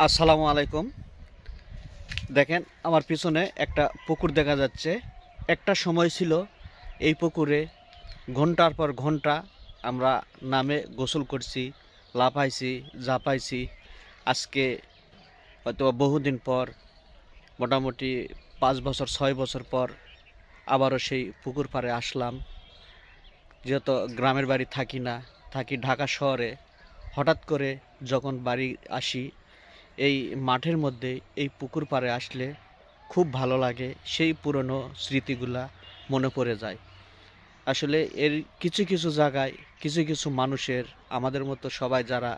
আসসালামু আলাইকুম। দেখেন আমার পিছনে একটা পুকুর দেখা যাচ্ছে। একটা সময় ছিল এই পুকুরে ঘন্টার পর ঘন্টা আমরা নামে গোসল করছি, লাফাইছি, ঝাঁপাইছি। আজকে হয়তো বহুদিন পর, মোটামুটি 5 বছর 6 বছর পর আবারও সেই পুকুর পাড়ে আসলাম। যেহেতু গ্রামের বাড়ি থাকি না, থাকি ঢাকা শহরে। হঠাৎ করে যখন বাড়ি আসি, এই মাঠের মধ্যে এই পুকুর পাড়ে আসলে খুব ভালো লাগে। সেই পুরনো স্মৃতিগুলা মনে পড়ে যায়। আসলে এর কিছু কিছু জায়গায় কিছু কিছু মানুষের, আমাদের মতো সবাই যারা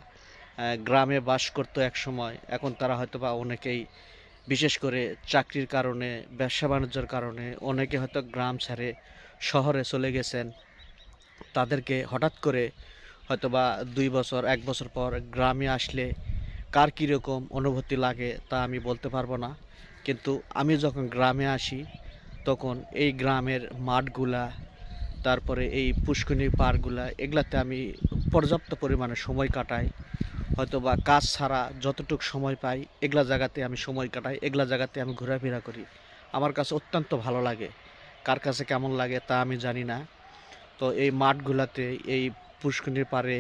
গ্রামে বাস করতো এক সময়, এখন তারা হয়তো বা অনেকেই, বিশেষ করে চাকরির কারণে, ব্যবসা বাণিজ্যের কারণে অনেকে হয়তো গ্রাম ছেড়ে শহরে চলে গেছেন। তাদেরকে হঠাৎ করে হয়তোবা 2 বছর 1 বছর পর গ্রামে আসলে কার কীরকম অনুভূতি লাগে তা আমি বলতে পারবো না। কিন্তু আমি যখন গ্রামে আসি তখন এই গ্রামের মাঠগুলা, তারপরে এই পুষ্করিণী পাড়গুলা, এগুলাতে আমি পর্যাপ্ত পরিমাণে সময় কাটাই। হয়তোবা কাজ ছাড়া যতটুকু সময় পাই এগুলা জায়গাতে আমি সময় কাটাই, এগুলা জায়গাতে আমি ঘোরাফেরা করি। আমার কাছে অত্যন্ত ভালো লাগে। কার কাছে কেমন লাগে তা আমি জানি না। তো এই মাঠগুলাতে, এই পুষ্করিণীর পাড়ে,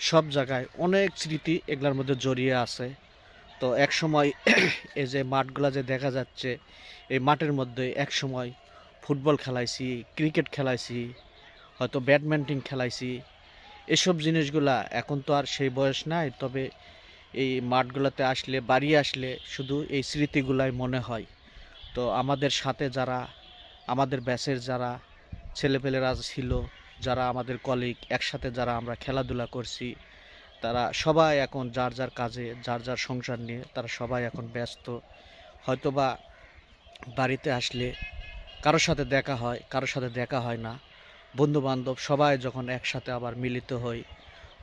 সব জায়গায় অনেক স্মৃতি এগুলার মধ্যে জড়িয়ে আছে। তো এক সময় এই যে মাঠগুলা যে দেখা যাচ্ছে, এই মাঠের মধ্যে এক সময় ফুটবল খেলাইছি, ক্রিকেট খেলাইছি, হয়তো ব্যাডমিন্টন খেলাইছি। এসব জিনিসগুলা এখন তো আর সেই বয়স নাই, তবে এই মাঠগুলোতে আসলে, বাড়ি আসলে শুধু এই স্মৃতিগুলাই মনে হয়। তো আমাদের সাথে যারা, আমাদের ব্যাচের যারা ছেলেপেলেরা ছিল, যারা আমাদের কলিগ, একসাথে যারা আমরা খেলাধুলা করছি, তারা সবাই এখন যার যার কাজে, যার যার সংসার নিয়ে তারা সবাই এখন ব্যস্ত। হয়তোবা বাড়িতে আসলে কারোর সাথে দেখা হয়, কারোর সাথে দেখা হয় না। বন্ধুবান্ধব সবাই যখন একসাথে আবার মিলিত হই,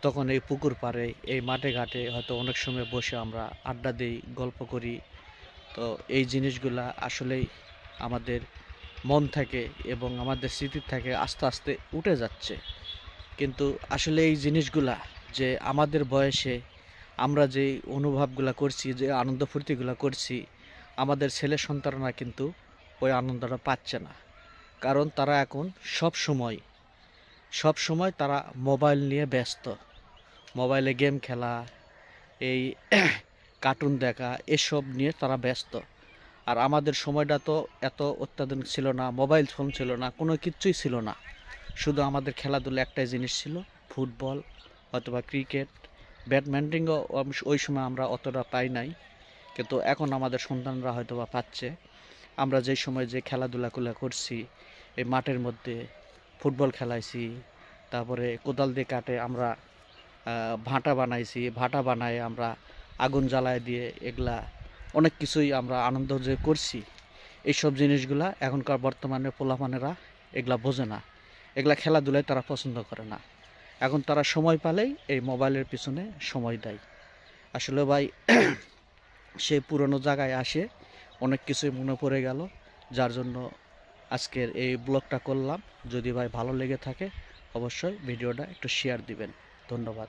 তখন এই পুকুর পাড়ে, এই মাঠে ঘাটে হয়তো অনেক সময় বসে আমরা আড্ডা দিই, গল্প করি। তো এই জিনিসগুলা আসলেই আমাদের মন থেকে এবং আমাদের স্মৃতির থেকে আস্তে আস্তে উঠে যাচ্ছে। কিন্তু আসলে এই জিনিসগুলা, যে আমাদের বয়সে আমরা যে অনুভবগুলা করছি, যে আনন্দ ফুর্তিগুলা করছি, আমাদের ছেলে সন্তানরা কিন্তু ওই আনন্দটা পাচ্ছে না। কারণ তারা এখন সব সময় তারা মোবাইল নিয়ে ব্যস্ত। মোবাইলে গেম খেলা, এই কার্টুন দেখা, এসব নিয়ে তারা ব্যস্ত। আর আমাদের সময়টা তো এত অত্যাধুনিক ছিল না, মোবাইল ফোন ছিল না, কোনো কিচ্ছুই ছিল না। শুধু আমাদের খেলাধুলা একটাই জিনিস ছিল, ফুটবল অথবা ক্রিকেট। ব্যাডমিন্টনও ওই সময় আমরা অতটা পাই নাই, কিন্তু এখন আমাদের সন্তানরা হয়তো বা পাচ্ছে। আমরা যে সময় যে খেলাধুলাগুলো করছি, এই মাঠের মধ্যে ফুটবল খেলাইছি, তারপরে কোদাল দিয়ে কাটে আমরা ভাটা বানাইছি, ভাটা বানায় আমরা আগুন জ্বালায় দিয়ে এগুলা অনেক কিছুই আমরা আনন্দ যে করছি। এইসব জিনিসগুলা এখনকার বর্তমানে পোলাপানেরা এগুলা বোঝে না, এগুলা খেলাধুলায় তারা পছন্দ করে না। এখন তারা সময় পালেই এই মোবাইলের পিছনে সময় দেয়। আসলে ভাই, সেই পুরনো জায়গায় আসে অনেক কিছুই মনে পড়ে গেল, যার জন্য আজকের এই ব্লগটা করলাম। যদি ভাই ভালো লেগে থাকে অবশ্যই ভিডিওটা একটু শেয়ার দিবেন। ধন্যবাদ।